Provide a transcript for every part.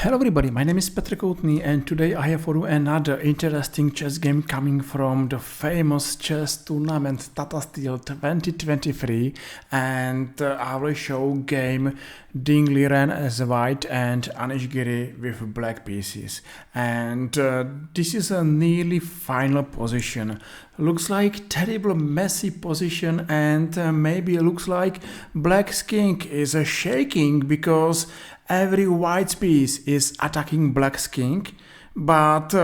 Hello everybody, my name is Petr Koutný and today I have for you another interesting chess game coming from the famous chess tournament Tata Steel 2023, and I will show game Ding Liren as white and Anish Giri with black pieces, and this is a nearly final position. Looks like terrible messy position, and maybe looks like black's king is shaking because every white piece is attacking black's king, but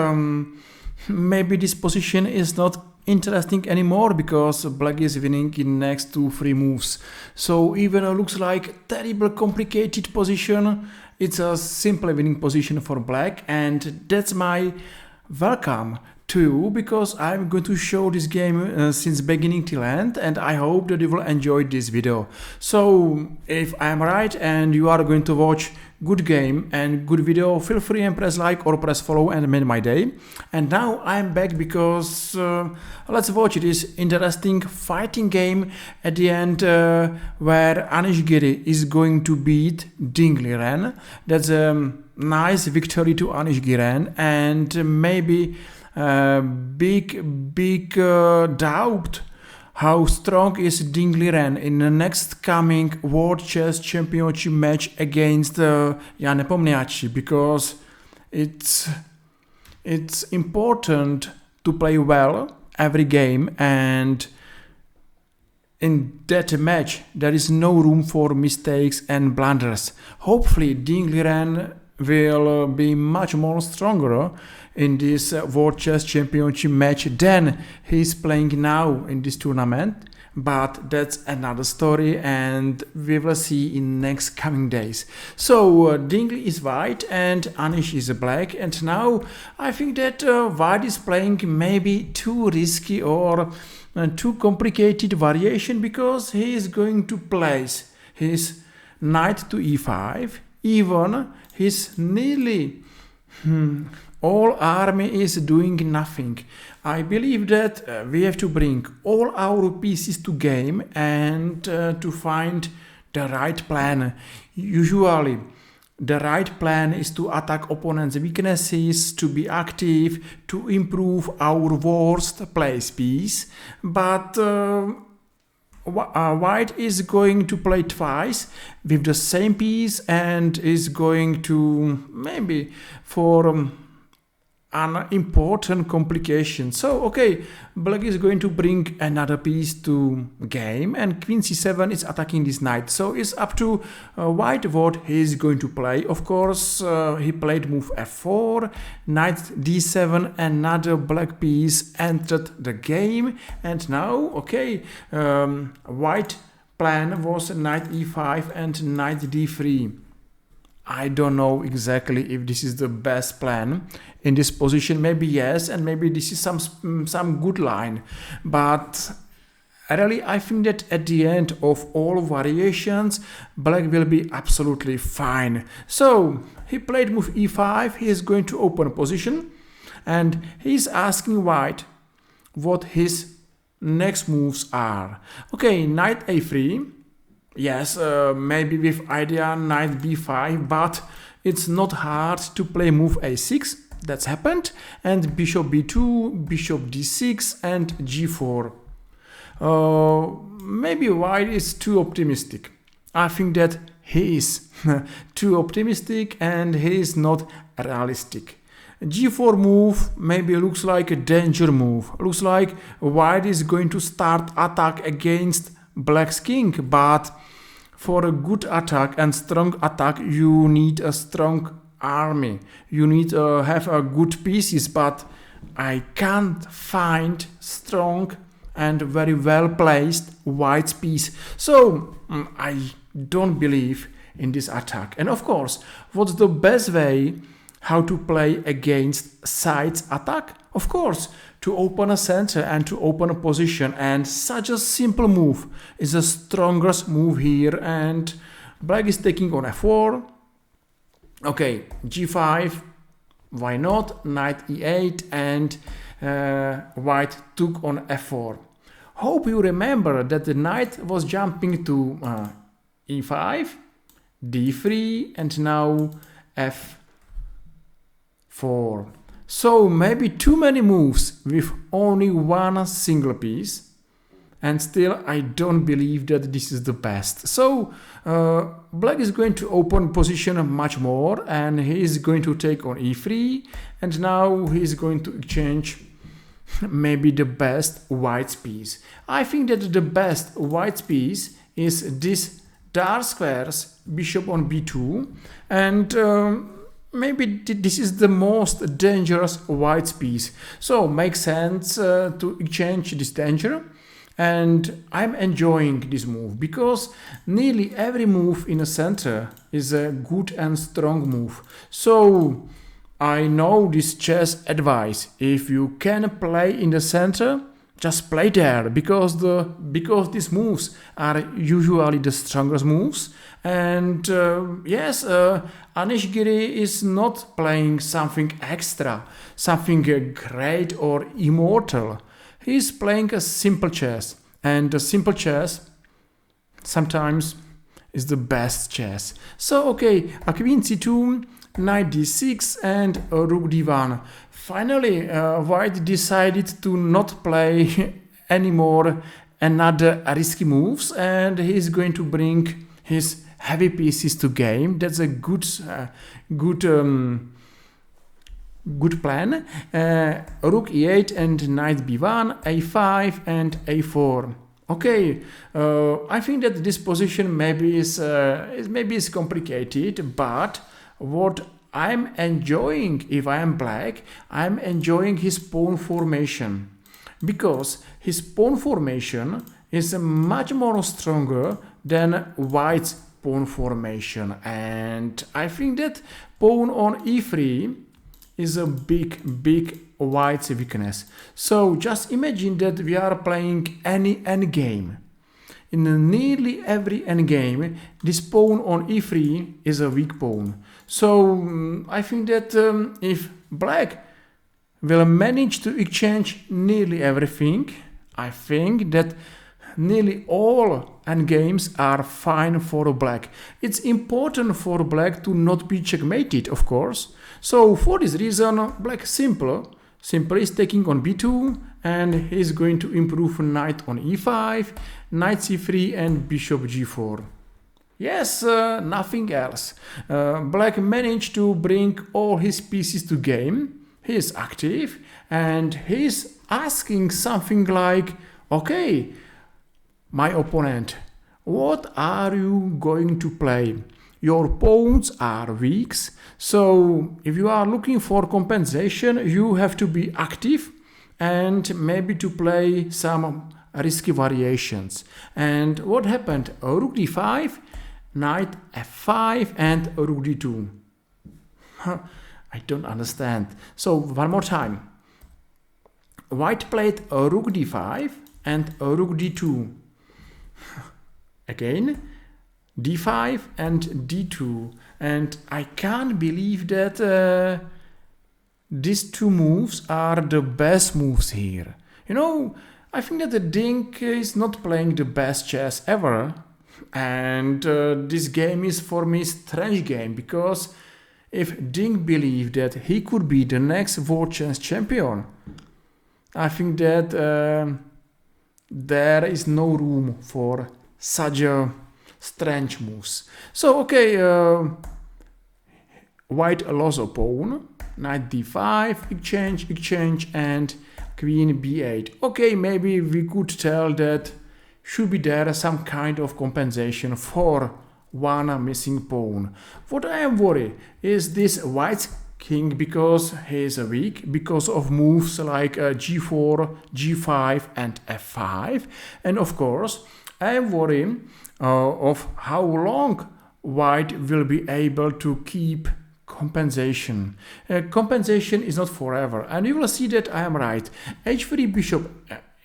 maybe this position is not interesting anymore because black is winning in next 2-3 moves. So even looks like terrible complicated position, it's a simple winning position for black, and that's my welcome to you because I'm going to show this game since beginning till end, and I hope that you will enjoy this video. So if I'm right and you are going to watch good game and good video, feel free and press like or press follow and make my day. And now I'm back because let's watch this interesting fighting game at the end where Anish Giri is going to beat Ding Liren. That's a nice victory to Anish Giri, and maybe big doubt how strong is Ding Liren in the next coming World Chess Championship match against Jan Nepomniachtchi, because it's important to play well every game, and in that match there is no room for mistakes and blunders. Hopefully Ding Liren will be much more stronger in this World Chess Championship match than he's playing now in this tournament, but that's another story and we will see in next coming days. So Ding is white and Anish is black, and now I think that white is playing maybe too risky or too complicated variation, because he is going to place his knight to e5, even his nearly all army is doing nothing. I believe that we have to bring all our pieces to game and to find the right plan. Usually the right plan is to attack opponent's weaknesses, to be active, to improve our worst place piece, but white is going to play twice with the same piece and is going to maybe for an important complication. So okay, black is going to bring another piece to game, and queen c7 is attacking this knight. So it's up to white what he is going to play. Of course he played move f4, knight d7, another black piece entered the game, and now okay, white plan was knight e5 and knight d3. I don't know exactly if this is the best plan in this position. Maybe yes, and maybe this is some good line, but really I think that at the end of all variations black will be absolutely fine. So he played move e5, he is going to open position, and he's asking white what his next moves are. Okay, knight a3. Yes, maybe with idea knight b5, but it's not hard to play move a6. That's happened, and bishop b2, bishop d6, and g4. Maybe white is too optimistic. I think that he is too optimistic and he is not realistic. G4 move maybe looks like a danger move. Looks like white is going to start attack against black's king, but for a good attack and strong attack you need a strong army. You need to have a good pieces, but I can't find strong and very well placed white piece. So I don't believe in this attack. And of course, what's the best way how to play against side's attack? Of course, to open a center and to open a position, and such a simple move is the strongest move here, and black is taking on f4. Okay, g5, why not, knight e8, and white took on f4. Hope you remember that the knight was jumping to e5, d3, and now f 4. So maybe too many moves with only one single piece. And still, I don't believe that this is the best. So, black is going to open position much more, and he is going to take on e3, and now he is going to exchange maybe the best white piece. I think that the best white piece is this dark squares bishop on b2, and maybe this is the most dangerous white piece. So, makes sense to exchange this danger. And I'm enjoying this move because nearly every move in the center is a good and strong move. So I know this chess advice. If you can play in the center, just play there because these moves are usually the strongest moves. And yes, Anish Giri is not playing something extra, something great or immortal. He's playing a simple chess, and the simple chess sometimes is the best chess. So, okay, a queen c2, knight d6, and a rook d1. Finally, white decided to not play anymore another risky moves, and he's going to bring his heavy pieces to game. That's a good plan. Rook e8 and knight b1, a5 and a4. Okay, I think that this position maybe is complicated, but what I'm enjoying, if I am black, I'm enjoying his pawn formation, because his pawn formation is much more stronger than white's pawn formation, and I think that pawn on e3 is a big white weakness. So just imagine that we are playing any endgame. In nearly every endgame, this pawn on e3 is a weak pawn. So I think that if black will manage to exchange nearly everything, I think that nearly all endgames are fine for black. It's important for black to not be checkmated, of course. So for this reason, black simply is taking on b2, and he's going to improve knight on e5, knight c3 and bishop g4. Yes, nothing else. Black managed to bring all his pieces to game. He is active and he's asking something like, okay, my opponent, what are you going to play? Your pawns are weak, so if you are looking for compensation, you have to be active and maybe to play some risky variations. And what happened? Rook d5, knight f5 and rook d2. I don't understand. So one more time. White played a rook d5 and a rook d2. Again, d5 and d2, and I can't believe that these two moves are the best moves here. You know, I think that the Ding is not playing the best chess ever, and this game is for me a strange game, because if Ding believed that he could be the next world chess champion, I think that there is no room for such a strange moves. So okay, white lost a pawn, knight d5, exchange and queen b8. Okay, maybe we could tell that should be there some kind of compensation for one missing pawn. What I am worried is this white king, because he is weak because of moves like g4, g5 and f5, and of course I am worried of how long white will be able to keep compensation. Compensation is not forever, and you will see that I am right. h3 bishop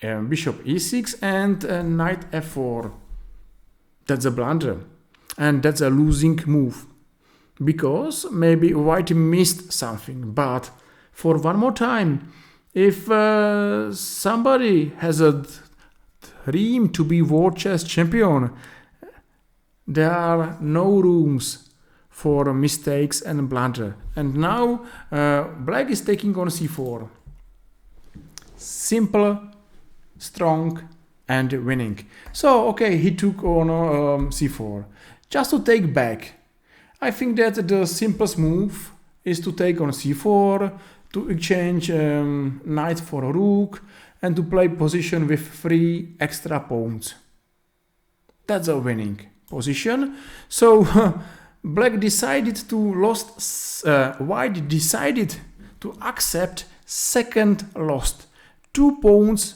e6 and knight f4. That's a blunder, and that's a losing move, because maybe white missed something. But for one more time, if somebody has a dream to be world chess champion, there are no rooms for mistakes and blunder. And now black is taking on c4. Simple, strong, and winning. So okay, he took on c4 just to take back. I think that the simplest move is to take on c4, to exchange knight for a rook, and to play position with 3 extra pawns. That's a winning position. So black decided to white decided to accept second lost. 2 pawns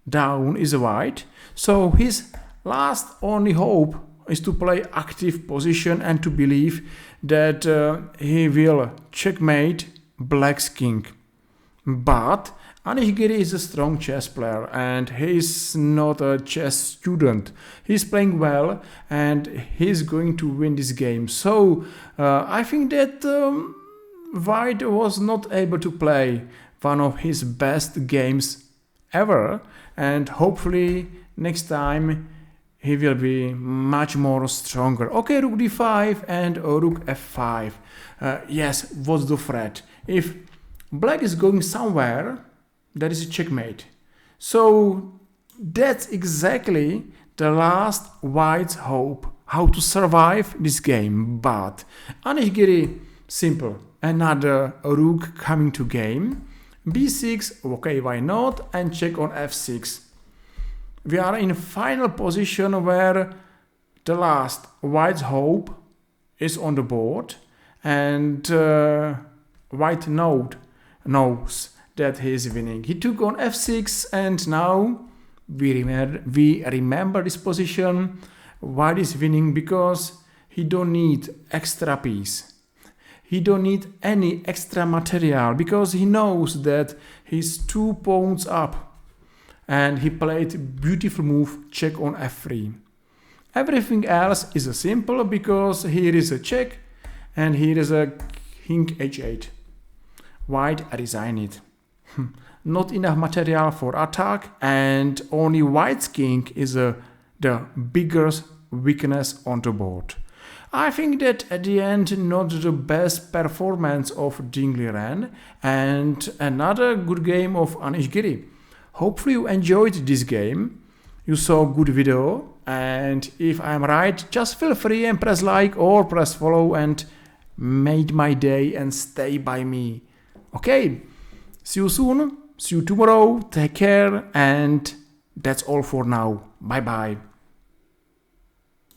down is white. So his last only hope is to play active position and to believe that he will checkmate black's king. But Anish Giri is a strong chess player and he is not a chess student. He's playing well and he's going to win this game. So I think that white was not able to play one of his best games ever, and hopefully next time he will be much more stronger. Okay, rook d5 and rook f5. Yes, what's the threat? If black is going somewhere, that is a checkmate. So that's exactly the last white's hope, how to survive this game. But Anish Giri, simple, another rook coming to game. b6, okay, why not? And check on f6. We are in final position where the last white's hope is on the board, and white knows that he is winning. He took on f6, and now we remember this position. White is winning because he don't need extra piece. He don't need any extra material because he knows that he's 2 pawns up. And he played beautiful move, check on f3. Everything else is simple because here is a check and here is a king h8. White resign it. Not enough material for attack, and only white's king is the biggest weakness on the board. I think that at the end not the best performance of Ding Liren and another good game of Anish Giri. Hopefully you enjoyed this game, you saw a good video, and if I'm right, just feel free and press like or press follow and made my day and stay by me. Okay, see you soon, see you tomorrow, take care, and that's all for now. Bye bye.